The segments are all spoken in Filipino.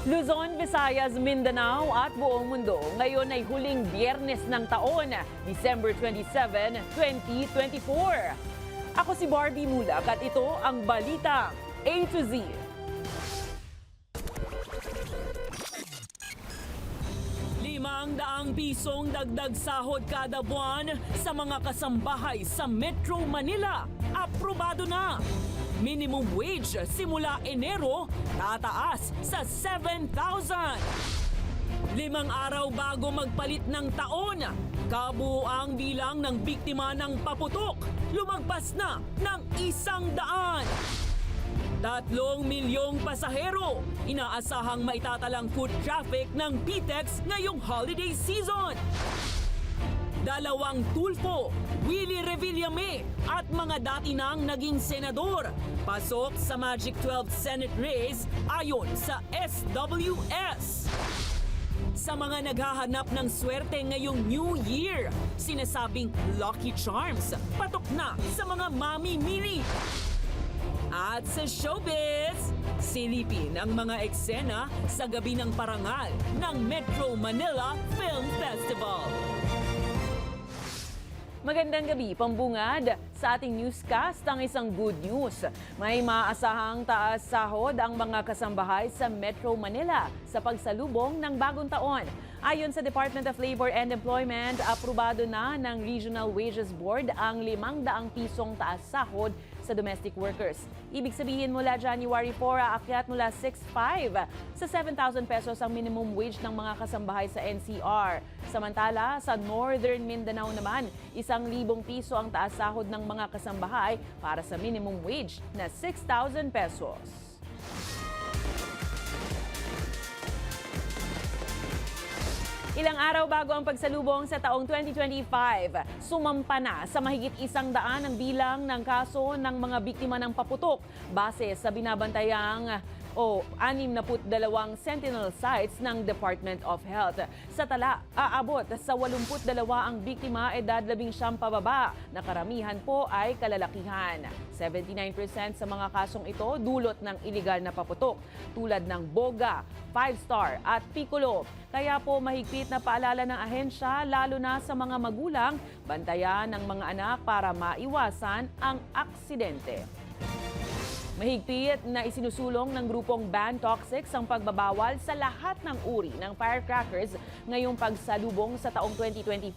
Luzon, Visayas, Mindanao at buong mundo. Ngayon ay huling biyernes ng taon, December 27, 2024. Ako si Barbie Mulak at ito ang Balita A to Z. ₱500 dagdag sahod kada buwan sa mga kasambahay sa Metro Manila. Aprobado na! Minimum wage simula Enero tataas sa 7,000. 5 araw bago magpalit ng taon, kabuuang bilang ng biktima ng paputok lumagpas na ng 100. 3 milyong pasahero inaasahang maitatalang foot traffic ng PTEX ngayong holiday season. 2 Tulfo, Willie Revillame at mga dati nang naging senador pasok sa Magic 12 Senate race ayon sa SWS. Sa mga naghahanap ng swerte ngayong New Year, sinasabing Lucky Charms patok na sa mga mamimili. At sa showbiz, silipin ang mga eksena sa gabi ng parangal ng Metro Manila Film Festival. Magandang gabi, pambungad. Sa ating newscast, ang isang good news. May maaasahang taas sahod ang mga kasambahay sa Metro Manila sa pagsalubong ng bagong taon. Ayon sa Department of Labor and Employment, aprobado na ng Regional Wages Board ang ₱500 taas sahod sa domestic workers. Ibig sabihin mula January 4, aakyat mula 6,500 sa 7,000 pesos ang minimum wage ng mga kasambahay sa NCR. Samantala, sa Northern Mindanao naman, ₱1,000 ang taas sahod ng mga kasambahay para sa minimum wage na 6,000 pesos. Ilang araw bago ang pagsalubong sa taong 2025, sumampa na sa mahigit 100 ang bilang ng kaso ng mga biktima ng paputok base sa binabantayang 62 Sentinel sites ng Department of Health. Sa tala, aabot sa 82 ang biktima edad 19 pababa, na karamihan po ay kalalakihan. 79% sa mga kasong ito dulot ng iligal na paputok tulad ng Boga, 5-star at Piccolo. Kaya po mahigpit na paalala ng ahensya lalo na sa mga magulang, bantayan ng mga anak para maiwasan ang aksidente. Mahigpit na isinusulong ng grupong Ban Toxics ang pagbabawal sa lahat ng uri ng firecrackers ngayong pagsalubong sa taong 2025.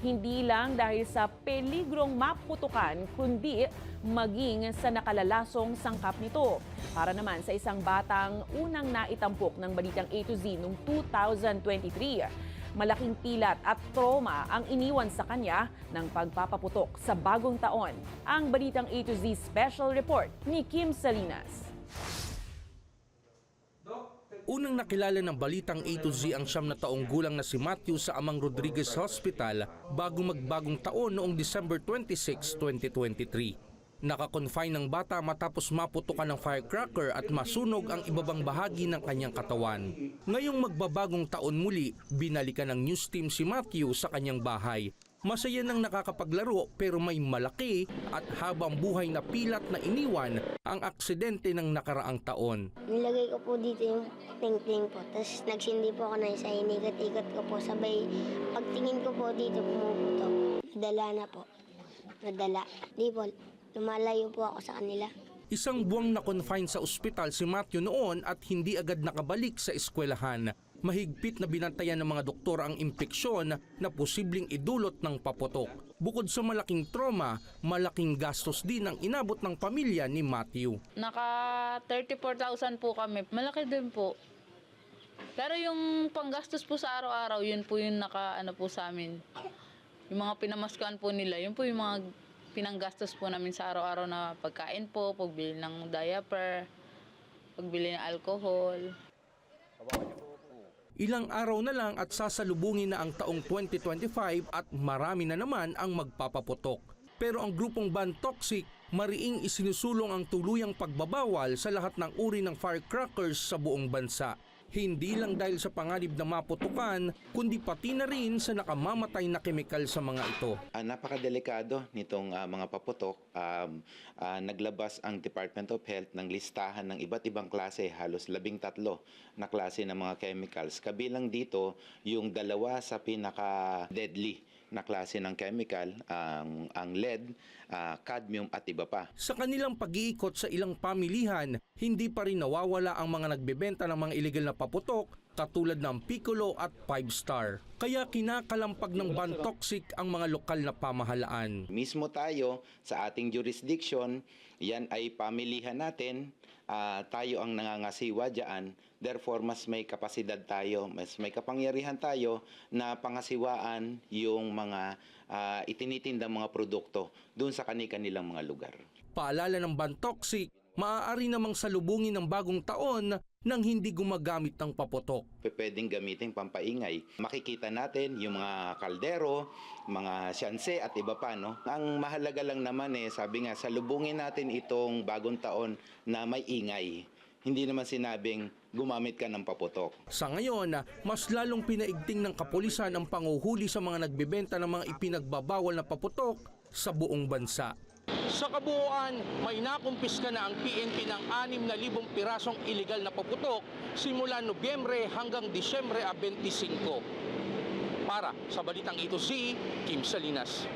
Hindi lang dahil sa peligrong maputukan, kundi maging sa nakalalasong sangkap nito. Para naman sa isang batang unang naitampok ng Balitang A to Z noong 2023. Malaking pilat at trauma ang iniwan sa kanya ng pagpapaputok sa bagong taon. Ang Balitang A to Z Special Report ni Kim Salinas. Unang nakilala ng Balitang A to Z ang 9 na taong gulang na si Matthew sa Amang Rodriguez Hospital bago magbagong taon noong December 26, 2023. Nakakonfine ng bata matapos maputukan ng firecracker at masunog ang ibabang bahagi ng kanyang katawan. Ngayong magbabagong taon muli, binalikan ng news team si Matthew sa kanyang bahay. Masaya nang nakakapaglaro pero may malaki at habang buhay na pilat na iniwan ang aksidente ng nakaraang taon. Nilagay ko po dito yung ting-ting po. Tapos nagsindi po ako na isa, inigot-igot ko po. Sabay, pagtingin ko po dito pumuputok. Nadala na po. Nadala. Di po, lumalayo po ako sa kanila. Isang buwang na-confine sa ospital si Matthew noon at hindi agad nakabalik sa eskwelahan. Mahigpit na binantayan ng mga doktor ang impeksyon na posibleng idulot ng paputok. Bukod sa malaking trauma, malaking gastos din ang inabot ng pamilya ni Matthew. Naka 34,000 po kami. Malaki din po. Pero yung panggastos po sa araw-araw, yun po yung po sa amin. Yung mga pinamaskuhan po nila, yun po yung mga pinanggastos po namin sa araw-araw na pagkain po, pagbili ng diaper, pagbili ng alcohol. Ilang araw na lang at sasalubungin na ang taong 2025 at marami na naman ang magpapaputok. Pero ang grupong Ban Toxic, mariing isinusulong ang tuluyang pagbabawal sa lahat ng uri ng firecrackers sa buong bansa. Hindi lang dahil sa panganib na maputukan, kundi pati na rin sa nakamamatay na kemikal sa mga ito. Napakadelikado nitong mga paputok. Naglabas ang Department of Health ng listahan ng iba't ibang klase, halos 13 na klase ng mga chemicals. Kabilang dito yung dalawa sa pinaka-deadly na klase ng chemical, ang lead, cadmium at iba pa. Sa kanilang pag-iikot sa ilang pamilihan, hindi pa rin nawawala ang mga nagbebenta ng mga illegal na paputok katulad ng Piccolo at 5-Star. Kaya kinakalampag ng ban toxic ang mga lokal na pamahalaan. Mismo tayo sa ating jurisdiction, yan ay pamilihan natin, tayo ang nangangasiwa dyan, therefore mas may kapasidad tayo, mas may kapangyarihan tayo na pangasiwaan yung mga itinitindang mga produkto doon sa kanilang mga lugar. Paalala ng ban toxic, maaari namang salubungin ng bagong taon nang hindi gumagamit ng paputok. Pwedeng gamitin pampaingay. Makikita natin yung mga kaldero, mga siyanse at iba pa. No? Ang mahalaga lang naman sabi nga, salubungin natin itong bagong taon na may ingay. Hindi naman sinabing gumamit ka ng paputok. Sa ngayon, mas lalong pinaigting ng kapulisan ang panguhuli sa mga nagbebenta ng mga ipinagbabawal na paputok sa buong bansa. Sa kabuuan, may nakumpiska na ang PNP ng 6,000 pirasong iligal na paputok simula Nobyembre hanggang Disyembre 25. Para sa Balitang Ito si Kim Salinas.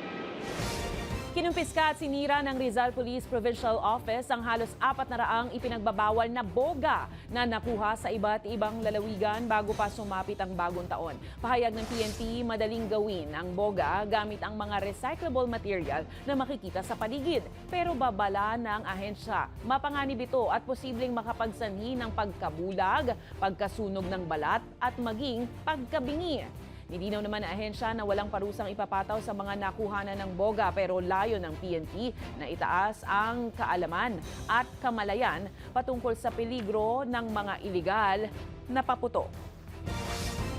Kinumpiska at sinira ng Rizal Police Provincial Office ang halos 400 ipinagbabawal na boga na nakuha sa iba't ibang lalawigan bago pa sumapit ang bagong taon. Pahayag ng PNP, madaling gawin ang boga gamit ang mga recyclable material na makikita sa paligid. Pero babala ng ahensya, mapanganib ito at posibleng makapagsanhi ng pagkabulag, pagkasunog ng balat at maging pagkabingi. Nilinaw naman ng ahensya na walang parusang ipapataw sa mga nakuhanan ng boga pero layo ng PNP na itaas ang kaalaman at kamalayan patungkol sa peligro ng mga iligal na paputok.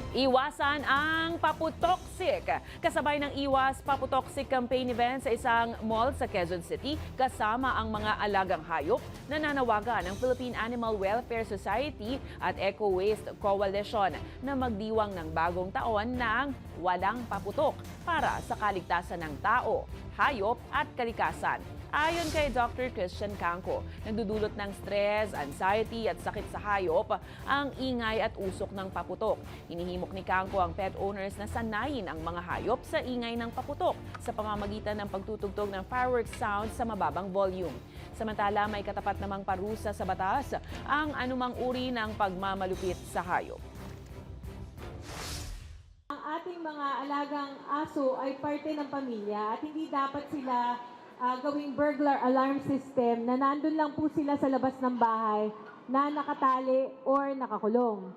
Iwasan ang paputoxic. Kasabay ng Iwas Paputoxic campaign event sa isang mall sa Quezon City kasama ang mga alagang hayop, nananawagan ng Philippine Animal Welfare Society at Eco Waste Coalition na magdiwang ng bagong taon ng walang paputok para sa kaligtasan ng tao, hayop at kalikasan. Ayon kay Dr. Christian Canco, nagdudulot ng stress, anxiety at sakit sa hayop ang ingay at usok ng paputok. Hinihimok ni Canco ang pet owners na sanayin ang mga hayop sa ingay ng paputok sa pamamagitan ng pagtutugtog ng fireworks sound sa mababang volume. Samantala, may katapat namang parusa sa batas ang anumang uri ng pagmamalupit sa hayop. Ang ating mga alagang aso ay parte ng pamilya at hindi dapat sila gawing burglar alarm system na nandun lang po sila sa labas ng bahay na nakatali or nakakulong.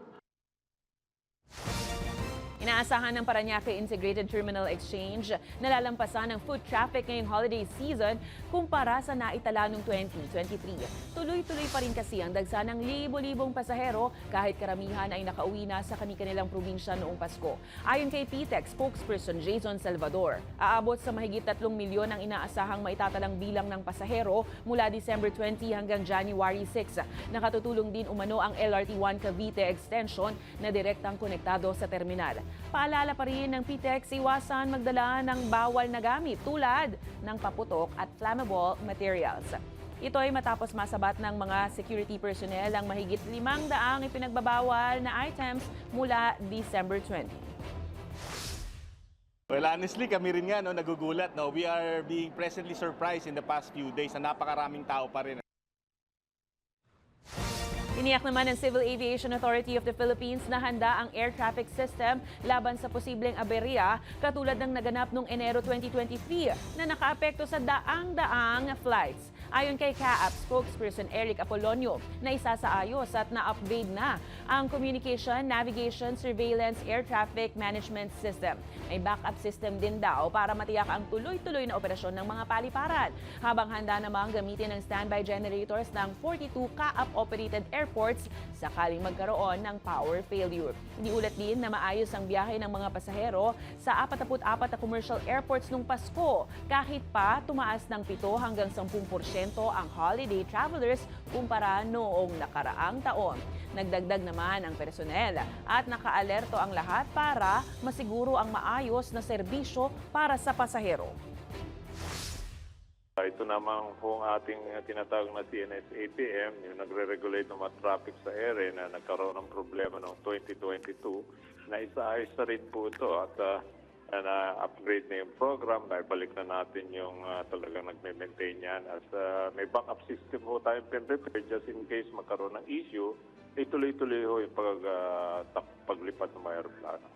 Inaasahan ng Parañaque Integrated Terminal Exchange na lalampasan ng foot traffic ngayong holiday season kumpara sa naitala noong 2023. Tuloy-tuloy pa rin kasi ang dagsa ng libo-libong pasahero kahit karamihan ay nakauwi na sa kanilang probinsya noong Pasko. Ayon kay PTEC spokesperson Jason Salvador, aabot sa mahigit 3 milyon ang inaasahang maitatalang bilang ng pasahero mula December 20 hanggang January 6. Nakatutulong din umano ang LRT1 Cavite Extension na direktang konektado sa terminal. Paalala pa rin ng PTEC, iwasan magdala ng bawal na gamit tulad ng paputok at flammable materials. Ito ay matapos masabat ng mga security personnel ang mahigit 500 ipinagbabawal na items mula December 20. Well, honestly, kami rin nga nagugulat. We are being pleasantly surprised in the past few days na napakaraming tao pa rin. Tiniyak naman ng Civil Aviation Authority of the Philippines na handa ang air traffic system laban sa posibleng aberya katulad ng naganap noong Enero 2023 na nakaapekto sa daang-daang flights. Ayon kay CAAP spokesperson Eric Apolonio, na isasaayos at na-upgrade na ang Communication, Navigation, Surveillance, Air Traffic Management System. May backup system din daw para matiyak ang tuloy-tuloy na operasyon ng mga paliparan. Habang handa namang gamitin ang standby generators ng 42 CAAP-operated airports sakaling magkaroon ng power failure. Iniulat din na maayos ang biyahe ng mga pasahero sa 44 na commercial airports nung Pasko kahit pa tumaas ng 7 hanggang 10% ang holiday travelers kumpara noong nakaraang taon. Nagdagdag naman ang personel at nakaalerto ang lahat para masiguro ang maayos na serbisyo para sa pasahero. Ito naman po ang ating tinatawag na CNS-ATM, yung nagre-regulate ng mga traffic sa ere na nagkaroon ng problema noong 2022. Naisaayos na rin po ito at na-upgrade na yung program, naibalik na natin yung talagang nagme-maintain yan. As may backup system po tayong prepare just in case magkaroon ng issue, tuloy-tuloy ho yung paglipat ng mga aeroplano.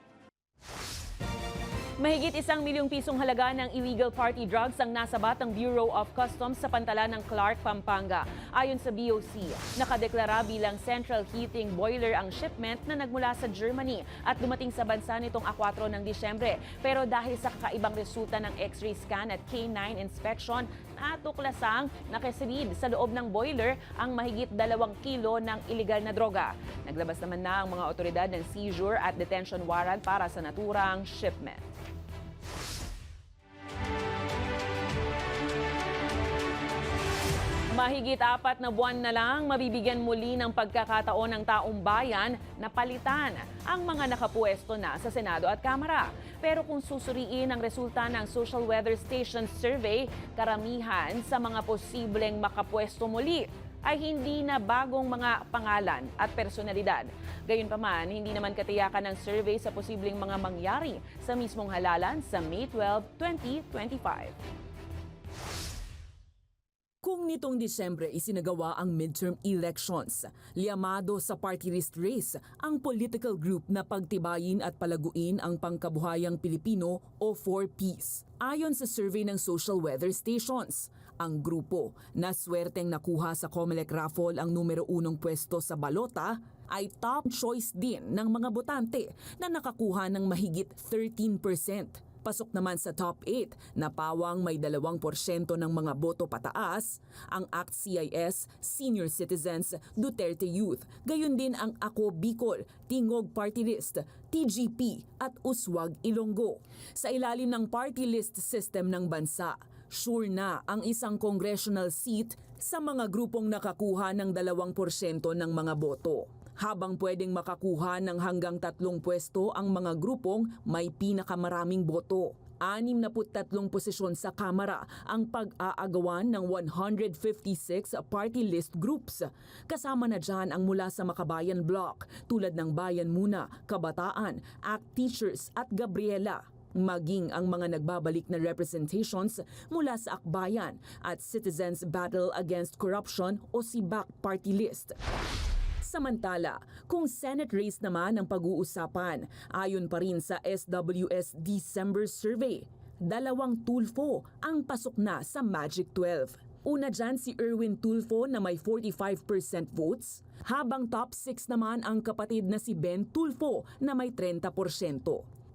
Mahigit 1 milyong pisong halaga ng illegal party drugs ang nasabat ng Bureau of Customs sa pantalan ng Clark, Pampanga. Ayon sa BOC, nakadeklara bilang central heating boiler ang shipment na nagmula sa Germany at dumating sa bansa nitong 4 ng Disyembre. Pero dahil sa kakaibang resulta ng X-ray scan at K9 inspection, natuklasang nakasilid sa loob ng boiler ang mahigit 2 kilo ng illegal na droga. Naglabas naman na ang mga otoridad ng seizure at detention warrant para sa naturang shipment. Mahigit 4 na buwan na lang, mabibigyan muli ng pagkakataon ng taong bayan na palitan ang mga nakapwesto na sa Senado at Kamara. Pero kung susuriin ang resulta ng Social Weather Station Survey, karamihan sa mga posibleng makapwesto muli ay hindi na bagong mga pangalan at personalidad. Gayunpaman, hindi naman katiyakan ng survey sa posibleng mga mangyari sa mismong halalan sa May 12, 2025. Kung nitong Disyembre isinagawa ang midterm elections, liyamado sa party list race ang political group na pagtibayin at palaguin ang pangkabuhayang Pilipino o 4Ps. Ayon sa survey ng Social Weather Stations, ang grupo na swerteng nakuha sa COMELEC raffle ang numero 1 pwesto sa balota ay top choice din ng mga botante na nakakuha ng mahigit 13%. Pasok naman sa top 8 na pawang may 2% ng mga boto pataas, ang ACT-CIS, Senior Citizens, Duterte Youth, gayon din ang Ako Bicol, Tingog Party List, TGP at Uswag Ilonggo. Sa ilalim ng party list system ng bansa, sure na ang isang congressional seat sa mga grupong nakakuha ng 2% ng mga boto. Habang pwedeng makakuha ng hanggang 3 pwesto ang mga grupong may pinakamaraming boto. 63 posisyon sa Kamara ang pag-aagawan ng 156 party list groups. Kasama na dyan ang mula sa Makabayan Bloc tulad ng Bayan Muna, Kabataan, ACT Teachers at Gabriela. Maging ang mga nagbabalik na representations mula sa Akbayan at Citizens Battle Against Corruption o SIBAC party list. Samantala, kung Senate race naman ang pag-uusapan, ayon pa rin sa SWS December survey, 2 Tulfo ang pasok na sa Magic 12. Una dyan si Erwin Tulfo na may 45% votes, habang top 6 naman ang kapatid na si Ben Tulfo na may 30%.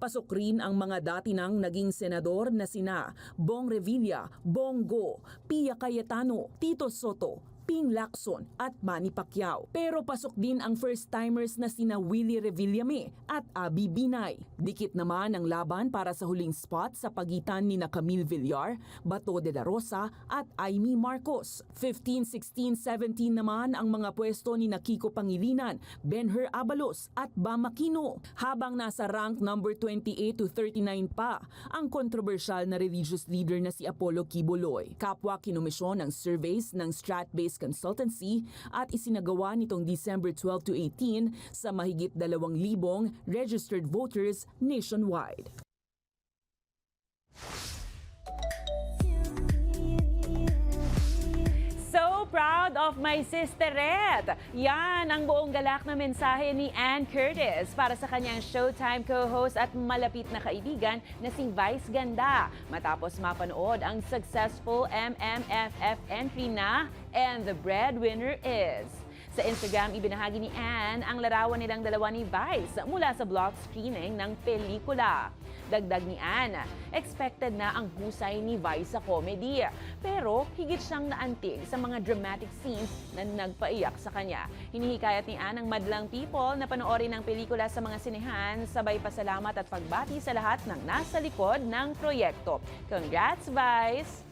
Pasok rin ang mga dati nang naging senador na sina Bong Revilla, Bongo, Pia Cayetano, Tito Soto, Ping Lacson at Manny Pacquiao. Pero pasok din ang first-timers na sina Willie Revillame at Abby Binay. Dikit naman ang laban para sa huling spot sa pagitan ni Camille Villar, Bato de la Rosa at Amy Marcos. 15, 16, 17 naman ang mga pwesto ni Kiko Pangilinan, Benher Abalos at Bam Aquino. Habang nasa rank number 28 to 39 pa ang kontrobersyal na religious leader na si Apollo Quiboloy. Kapwa kinomisyon ng surveys ng Strat-based Consultancy at isinagawa nitong December 12 to 18 sa mahigit 2,000 registered voters nationwide. So proud of my sisterette! Yan ang buong galak na mensahe ni Ann Curtis para sa kanyang Showtime co-host at malapit na kaibigan na si Vice Ganda. Matapos mapanood ang successful MMFF entry na And the Breadwinner Is. Sa Instagram, ibinahagi ni Ann ang larawan nilang dalawa ni Vice mula sa block screening ng pelikula. Dagdag ni Ann, expected na ang husay ni Vice sa comedy. Pero higit siyang naantig sa mga dramatic scenes na nagpaiyak sa kanya. Hinihikayat ni Ann ang madlang people na panoorin ang pelikula sa mga sinehan, sabay pasalamat at pagbati sa lahat ng nasa likod ng proyekto. Congrats, Vice!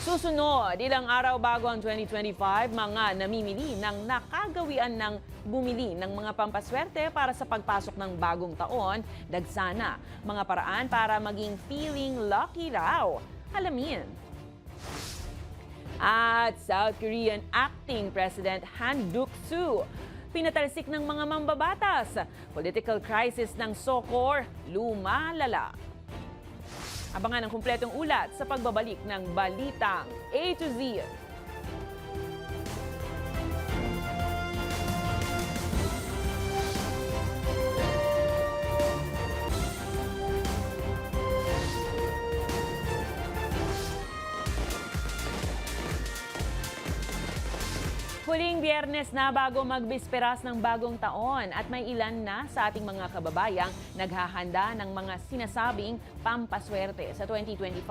Susunod, ilang araw bago ang 2025, mga namimili ng nakagawian ng bumili ng mga pampaswerte para sa pagpasok ng bagong taon, dagsana mga paraan para maging feeling lucky raw. Alamin. At South Korean acting President Han Duck-soo, pinatalsik ng mga mambabatas. Political crisis ng Sokor, lumalala. Abangan ang kumpletong ulat sa pagbabalik ng Balitang A to Z. Huling Biyernes na bago magbisperas ng bagong taon at may ilan na sa ating mga kababayang naghahanda ng mga sinasabing pampaswerte sa 2025.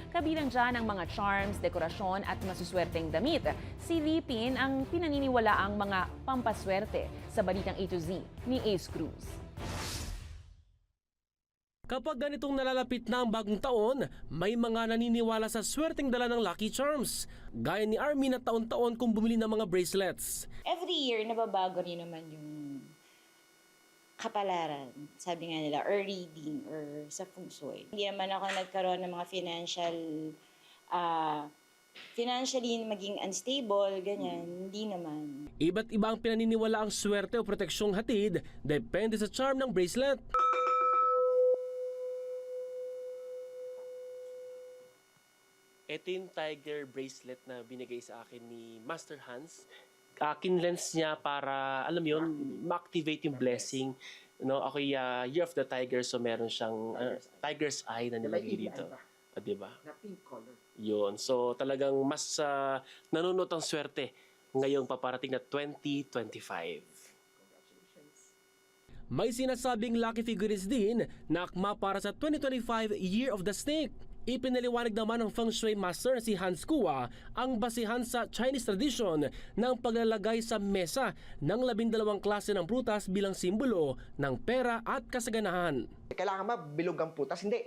Kabilang dyan ang mga charms, dekorasyon at masuswerteng damit. Silipin ang pinaniniwalaang mga pampaswerte sa Balitang A to Z ni Ace Cruz. Kapag ganitong nalalapit na ang bagong taon, may mga naniniwala sa swerteng dala ng Lucky Charms. Gaya ni Army na taon-taon kung bumili ng mga bracelets. Every year, nababago rin naman yung kapalaran. Sabi nga nila, or reading, or sa feng shui. Hindi naman ako nagkaroon ng mga financially maging unstable, ganyan. Hindi naman. Iba't iba ang pinaniniwala ang swerte o proteksyong hatid, depende sa charm ng bracelet. Ito yung tiger bracelet na binigay sa akin ni Master Hans. Kinlens niya para, alam yun, ma-activate yung blessing. No, ako Year of the Tiger, so meron siyang tiger's eye na nilagay dito. Diba? Na pink color. Yun. So talagang mas nanunot ang swerte ngayong paparating na 2025. May sinasabing lucky figures din na akma para sa 2025 Year of the Snake. Ipinaliwanag naman ng Feng Shui Master si Hans Kua ang basihan sa Chinese tradition ng paglalagay sa mesa ng 12 klase ng prutas bilang simbolo ng pera at kasaganahan. Kailangan ba bilog ang prutas? Hindi.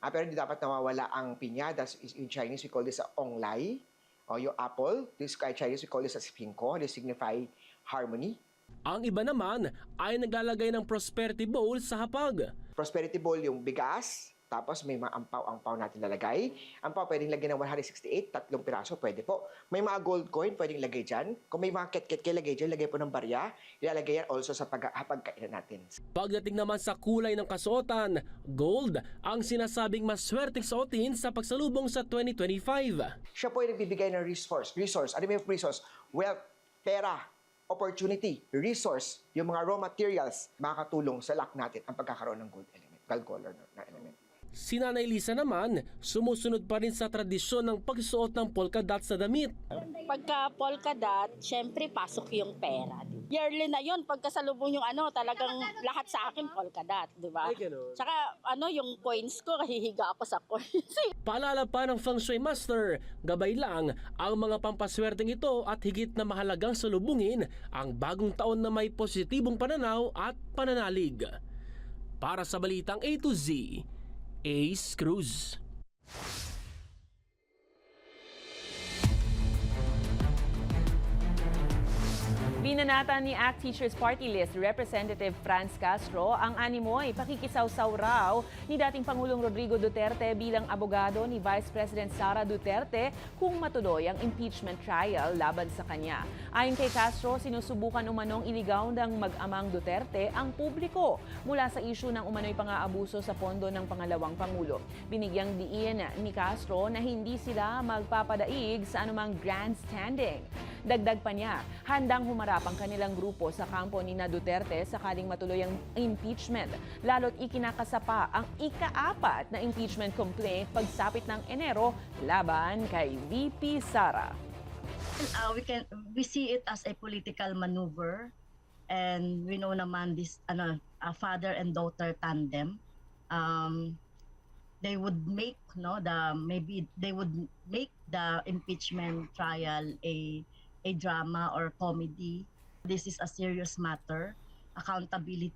Pero hindi dapat nawawala ang pinya. In Chinese, we call this onglai. O yung apple. This in Chinese, we call this as pinko. This signify harmony. Ang iba naman ay naglalagay ng prosperity bowl sa hapag. Prosperity bowl yung bigas. Tapos may mga ampaw natin lalagay. Ampaw pwedeng lagyan ng 168, 3 piraso, pwede po. May mga gold coin, pwedeng lagay dyan. Kung may mga ket-ket kayo lagay dyan, lagay po ng barya. Ilalagay yan also sa hapagkainan natin. Pagdating naman sa kulay ng kasuotan, gold ang sinasabing maswerteng suotin sa pagsalubong sa 2025. Siya po ay nagbibigay ng resource. Ano yung resource? Wealth, pera, opportunity, resource, yung mga raw materials, makakatulong sa luck natin ang pagkakaroon ng gold element, gold color na element. Si Nanay Lisa naman, sumusunod pa rin sa tradisyon ng pagsuot ng polka dot sa damit. Pagka polka dot, syempre pasok yung pera. Yearly na yun, pagkasalubong yung talagang lahat sa akin polka dot, di ba? Tsaka yung coins ko, kahihiga ako sa coins. Paalala pa ng Feng Shui Master, gabay lang ang mga pampaswerteng ito at higit na mahalagang salubungin ang bagong taon na may positibong pananaw at pananalig. Para sa Balitang A to Z, Ace Cruz. Binanata ni ACT Teachers Party List Representative Franz Castro ang animoy pakikisawsaw raw ni dating Pangulong Rodrigo Duterte bilang abogado ni Vice President Sara Duterte kung matuloy ang impeachment trial laban sa kanya. Ayon kay Castro, sinusubukan umanong iligaw ng mag-amang Duterte ang publiko mula sa isyu ng umano'y pang-aabuso sa pondo ng pangalawang Pangulo. Binigyang diin ni Castro na hindi sila magpapadaig sa anumang grandstanding. Dagdag pa niya, handang humarap ang kanilang grupo sa kampo ni Duterte sakaling matuloy ang impeachment. Lalo't ikinakasapa ang ika-4 na impeachment complaint pagsapit ng Enero laban kay VP Sara. We see it as a political maneuver, and we know naman this father and daughter tandem. They would make the impeachment trial a drama or comedy. This is a serious matter. Accountability.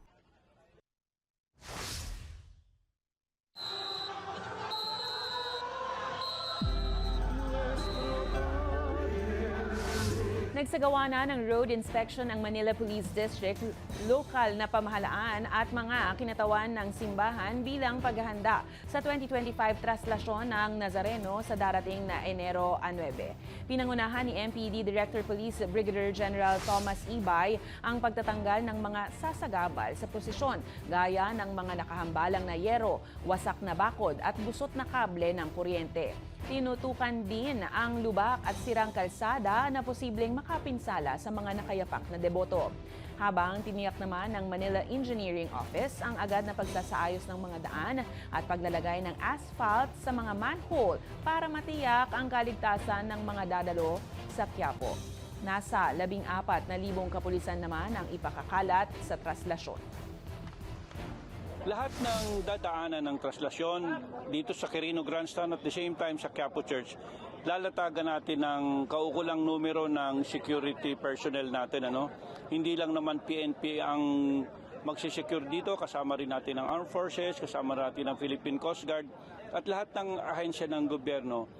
Nagsagawa na ng road inspection ang Manila Police District, lokal na pamahalaan at mga kinatawan ng simbahan bilang paghahanda sa 2025 traslasyon ng Nazareno sa darating na Enero 9. Pinangunahan ni MPD Director Police Brigadier General Thomas Ibay ang pagtatanggal ng mga sasagabal sa prosesyon gaya ng mga nakahambalang na yero, wasak na bakod at busot na kable ng kuryente. Tinutukan din ang lubak at sirang kalsada na posibleng makapinsala sa mga nakayapak na deboto. Habang tiniyak naman ng Manila Engineering Office ang agad na pagsasaayos ng mga daan at paglalagay ng asphalt sa mga manhole para matiyak ang kaligtasan ng mga dadalo sa Quiapo. Nasa 14,000 kapulisan naman ang ipakakalat sa traslasyon. Lahat ng dadaanan ng traslasyon dito sa Quirino Grandstand at the same time sa Quiapo Church, lalatagan natin ng kaukulang numero ng security personnel natin. Hindi lang naman PNP ang magsisecure dito, kasama rin natin ang Armed Forces, kasama natin ang Philippine Coast Guard at lahat ng ahensya ng gobyerno,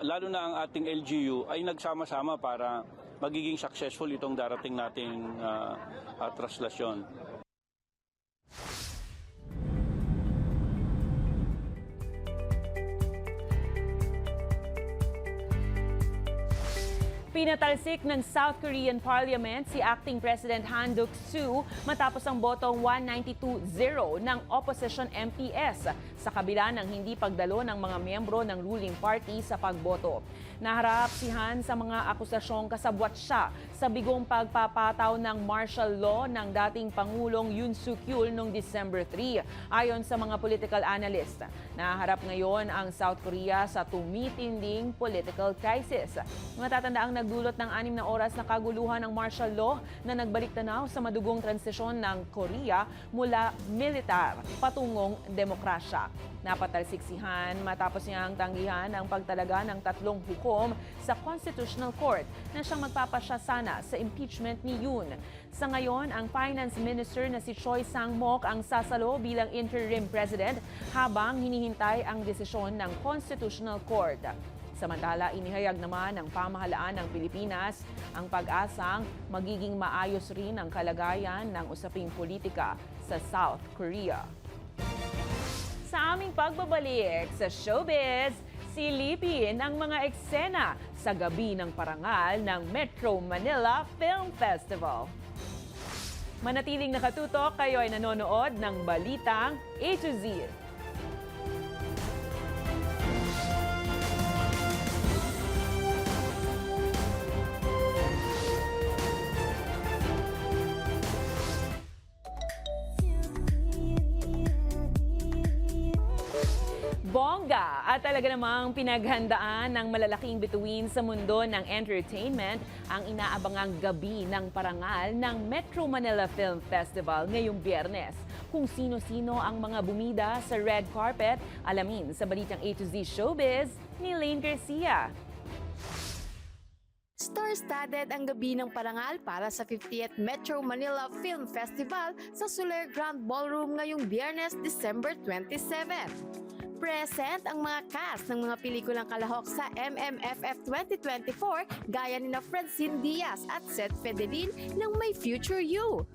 lalo na ang ating LGU ay nagsama-sama para magiging successful itong darating nating traslasyon. Pinatalsik ng South Korean Parliament si Acting President Han Duck-soo matapos ang botong 192-0 ng Opposition MPS sa kabila ng hindi pagdalo ng mga miyembro ng ruling party sa pagboto. Naharap si Han sa mga akusasyong kasabwat siya sa bigong pagpapataw ng martial law ng dating Pangulong Yoon Suk-yeol noong December 3. Ayon sa mga political analyst, naharap ngayon ang South Korea sa tumitinding political crisis. Matatandaang nagdulot ng 6 na oras na kaguluhan ng martial law na nagbalik-tanaw sa madugong transisyon ng Korea mula militar patungong demokrasya. Napatalsik si Han matapos niyang tanggihan ang pagtalaga ng 3 hukom sa Constitutional Court na siyang magpapasya sana sa impeachment ni Yoon. Sa ngayon, ang Finance Minister na si Choi Sang-mok ang sasalo bilang interim president habang hinihintay ang desisyon ng Constitutional Court. Samantala, inihayag naman ng pamahalaan ng Pilipinas ang pag-asang magiging maayos rin ang kalagayan ng usaping politika sa South Korea. Sa aming pagbabalik sa showbiz, silipin ang mga eksena sa gabi ng parangal ng Metro Manila Film Festival. Manatiling nakatutok, kayo ay nanonood ng Balitang A to Z. Bongga at talaga namang pinaghandaan ng malalaking bituin sa mundo ng entertainment ang inaabangang gabi ng parangal ng Metro Manila Film Festival ngayong Biyernes. Kung sino-sino ang mga bumida sa red carpet, alamin sa Balitang A to Z Showbiz ni Lane Garcia. Star-studded ang gabi ng parangal para sa 50th Metro Manila Film Festival sa Soler Grand Ballroom ngayong Biyernes, December 27. Present ang mga cast ng mga pelikulang kalahok sa MMFF 2024 gaya ni Francine Diaz at Seth Federin ng My Future You.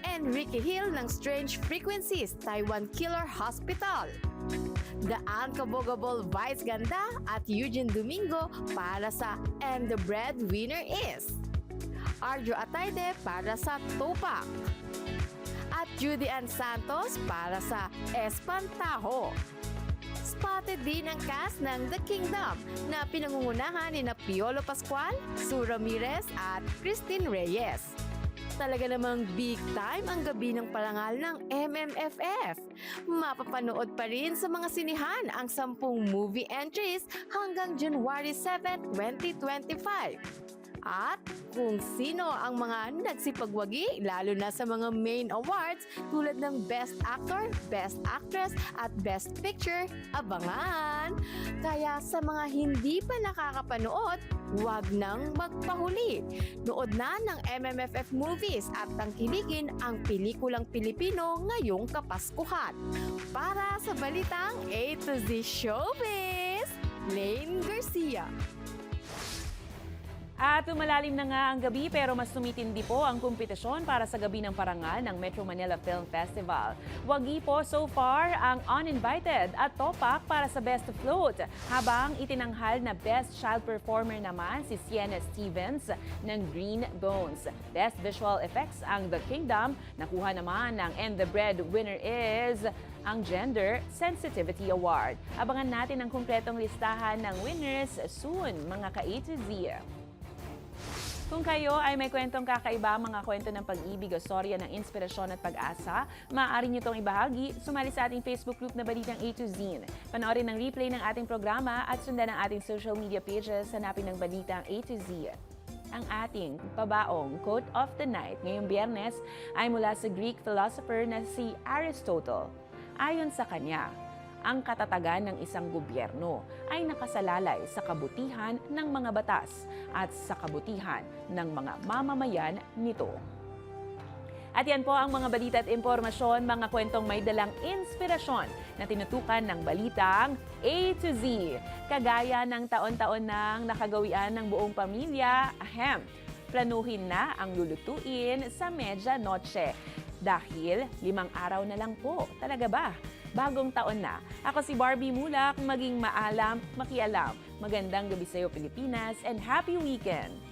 Enrique Hill ng Strange Frequencies, Taiwan Killer Hospital. The Uncabogable Vice Ganda at Eugene Domingo para sa And the Breadwinner Is. Arjo Atayde para sa Tupac. At Judy Ann Santos para sa Espantaho. Spotted din ang cast ng The Kingdom na pinangungunahan ni Piolo Pascual, Sue Ramirez at Christine Reyes. Talaga namang big time ang gabi ng parangal ng MMFF. Mapapanood pa rin sa mga sinihan ang 10 movie entries hanggang January 7, 2025. At kung sino ang mga nagsipagwagi lalo na sa mga main awards tulad ng Best Actor, Best Actress at Best Picture, abangan! Kaya sa mga hindi pa nakakapanood, huwag nang magpahuli. Nood na ng MMFF Movies at tangkilikin ang pelikulang Pilipino ngayong Kapaskuhan. Para sa Balitang A to Z Showbiz, Lane Garcia. At lumalalim na nga ang gabi pero mas tumitindi po ang kompetisyon para sa Gabi ng Parangal ng Metro Manila Film Festival. Wagi po so far ang uninvited at topak para sa Best Float, habang itinanghal na Best Child Performer naman si Sienna Stevens ng Green Bones. Best Visual Effects ang The Kingdom, nakuha naman ng And the Breadwinner is ang Gender Sensitivity Award. Abangan natin ang kumpletong listahan ng winners soon, mga ka-A to Z. Kung kayo ay may kwentong kakaiba, mga kwento ng pag-ibig o storya ng inspirasyon at pag-asa, maaari nyo itong ibahagi. Sumali sa ating Facebook group na Balitang A to Z. Panoorin ang replay ng ating programa at sundan ang ating social media pages. Hanapin ng Balitang A to Z. Ang ating pabaong quote of the night ngayong Biyernes ay mula sa Greek philosopher na si Aristotle. Ayon sa kanya, ang katatagan ng isang gobyerno ay nakasalalay sa kabutihan ng mga batas at sa kabutihan ng mga mamamayan nito. At yan po ang mga balita at impormasyon, mga kwentong may dalang inspirasyon na tinutukan ng Balitang A to Z. Kagaya ng taon-taon nang nakagawian ng buong pamilya, planuhin na ang lulutuin sa medianoche. Dahil 5 araw na lang po. Talaga ba? Bagong taon na. Ako si Barbie Mulak, maging maalam, makialam. Magandang gabi sa iyo, Pilipinas, and happy weekend!